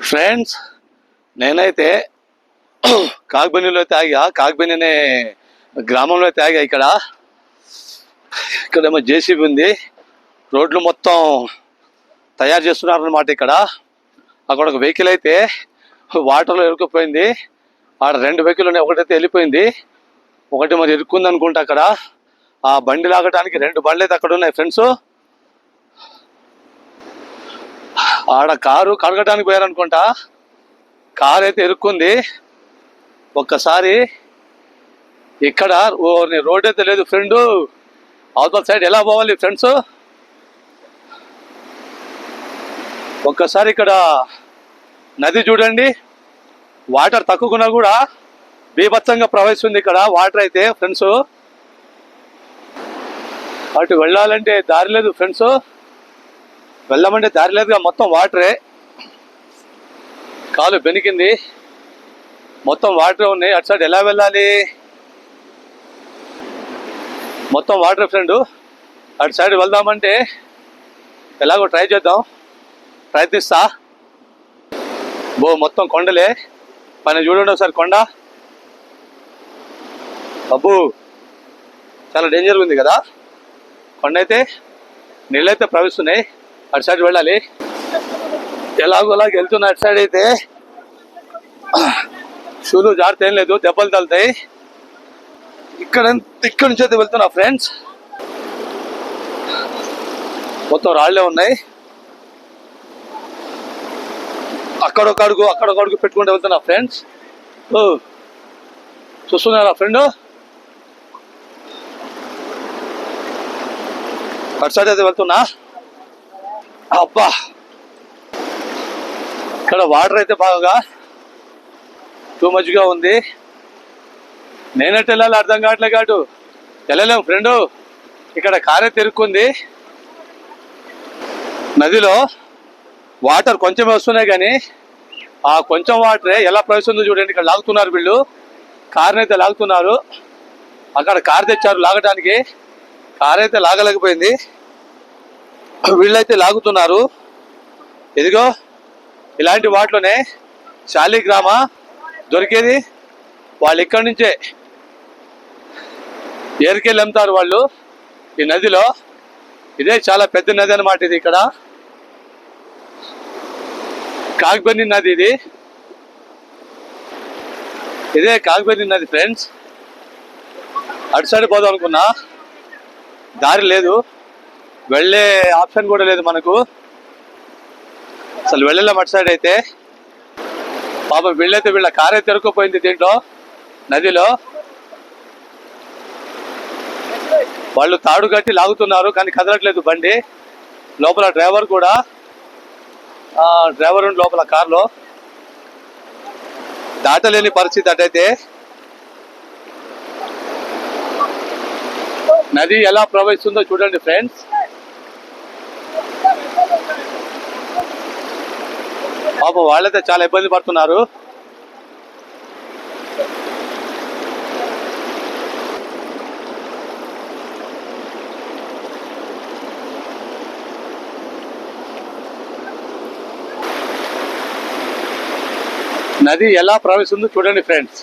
Friends, నేనైతే కాగ్బెనీలో తాగా. కాగ్బెనీ అనే గ్రామంలో తాగా. ఇక్కడేమో జేసీబీ ఉంది. రోడ్లు మొత్తం తయారు చేస్తున్నారు అన్నమాట. అక్కడ ఒక వెహికల్ అయితే వాటర్లో ఇరుక్కుపోయింది. ఆడ 2 వెహికల్ ఉన్నాయి. ఒకటైతే వెళ్ళిపోయింది, ఒకటి మరి ఇరుక్కుంది అనుకుంటా. అక్కడ ఆ బండి లాగటానికి 2 బండ్లు అయితే అక్కడ ఉన్నాయి ఫ్రెండ్స్. ఆడ కారు కడగటానికి పోయారనుకుంటా. కారు అయితే ఇరుక్కుంది. ఒక్కసారి ఇక్కడ రోడ్ అయితే లేదు ఫ్రెండ్. అవతల సైడ్ ఎలా పోవాలి ఫ్రెండ్స్? ఒక్కసారి ఇక్కడ నది చూడండి. వాటర్ తక్కువకున్నా కూడా బీభత్సంగా ప్రవహిస్తుంది ఇక్కడ వాటర్ అయితే ఫ్రెండ్స్. అటు వెళ్ళాలంటే దారి లేదు ఫ్రెండ్స్. వెళ్ళమంటే దారి లేదుగా, మొత్తం వాటరే. కాలు బెనికింది, మొత్తం వాటరే ఉన్నాయి. అటు సైడ్ ఎలా వెళ్ళాలి? మొత్తం వాటర్ ఫ్రెండ్. అటు సైడ్ వెళ్దామంటే ఎలాగో ట్రై చేద్దాం, ప్రయత్నిస్తా. మొత్తం కొండలే. పైన చూడండి ఒకసారి కొండ. అబ్బు, చాలా డేంజర్గా ఉంది కదా కొండ అయితే. నీళ్ళైతే ప్రవహిస్తున్నాయి. అటు సైడ్ వెళ్ళాలి. ఎలాగోలాగ వెళ్తున్నా. అటు సైడ్ అయితే షూలు జాగ్రత్త ఏం లేదు, దెబ్బలు తగులుతాయి. ఇక్కడి నుంచి అయితే వెళ్తున్నా ఫ్రెండ్స్. మొత్తం రాళ్లే ఉన్నాయి. అక్కడొక అడుగు పెట్టుకుంటూ వెళ్తున్నా ఫ్రెండ్స్. చూస్తున్నారా ఫ్రెండ్? అటు సైడ్ అయితే వెళ్తున్నా. అబ్బా, ఇక్కడ వాటర్ అయితే బాగా టూ మచ్గా ఉంది. నేనట్టు వెళ్ళాలి అర్థం కావట్లే. కాటు వెళ్ళలేము ఫ్రెండు. ఇక్కడ కారే తిరుక్కుంది. నదిలో వాటర్ కొంచెం వస్తున్నాయి, కానీ ఆ కొంచెం వాటరే ఎలా ప్రవేశిస్తుందో చూడండి. ఇక్కడ లాగుతున్నారు వీళ్ళు, కార్ని అయితే లాగుతున్నారు. అక్కడ కారు తెచ్చారు లాగడానికి. కారు అయితే లాగలేకపోయింది, వీళ్ళైతే లాగుతున్నారు. ఇదిగో ఇలాంటి వాటిలోనే శాలిగ్రామ దొరికేది. వాళ్ళు ఇక్కడి నుంచే ఏరికెళ్ళి అమ్ముతారు వాళ్ళు ఈ నదిలో. ఇదే చాలా పెద్ద నది అన్నమాట. ఇది ఇక్కడ కాగ్బెనీ నది. ఇదే కాగ్బెనీ నది ఫ్రెండ్స్. అటు సైడ్ పోదాం అనుకున్నా, దారి లేదు, వెళ్ళే ఆప్షన్ కూడా లేదు మనకు. అసలు వెళ్ళలేం అటు సైడ్ అయితే. పాపం వీళ్ళైతే వీళ్ళ కారే తిరుక్కుపోయింది దీంట్లో నదిలో. వాళ్ళు తాడు కట్టి లాగుతున్నారు, కానీ కదలట్లేదు బండి. లోపల డ్రైవర్ కూడా, డ్రైవర్ ఉండి లోపల కార్లో. దాటలేని పరిస్థితి అటైతే. నది ఎలా ప్రవహిస్తుందో చూడండి ఫ్రెండ్స్. పాపం వాళ్ళైతే చాలా ఇబ్బంది పడుతున్నారు. నది ఎలా ప్రవహిస్తుందో చూడండి ఫ్రెండ్స్.